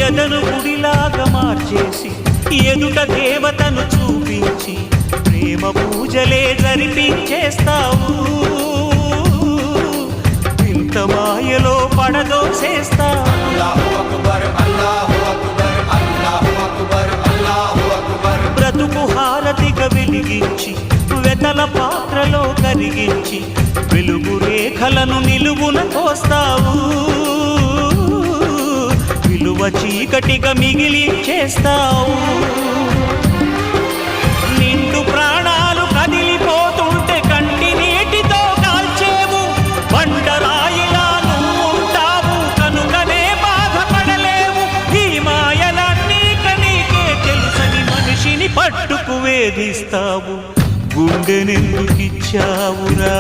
ఎదను గుడిలాగా మార్చేసి ఎదుట దేవతను చూపించి ప్రేమ పూజలే జరిపించేస్తావు. ఇంత మాయలో పడదోసేస్తావు. బ్రతుకు హారతిగా వెలిగించి వెతల పాత్రలో కరిగించి వెలుగు రేఖలను నిలువున కోస్తావు. విలువ చీకటిగా మిగిలించేస్తావు. నిండు ప్రాణాలు కదిలిపోతుంటే కంటి నీటితో కాల్చేవు. బండరాయిలా నువ్వుంటావు కనుకనే బాధపడలేవు. ఈ మాయలన్నీ నీకే తెలుసని మనిషిని పట్టుకు వేధిస్తావు. గుండెనెందుకిచ్చావురా?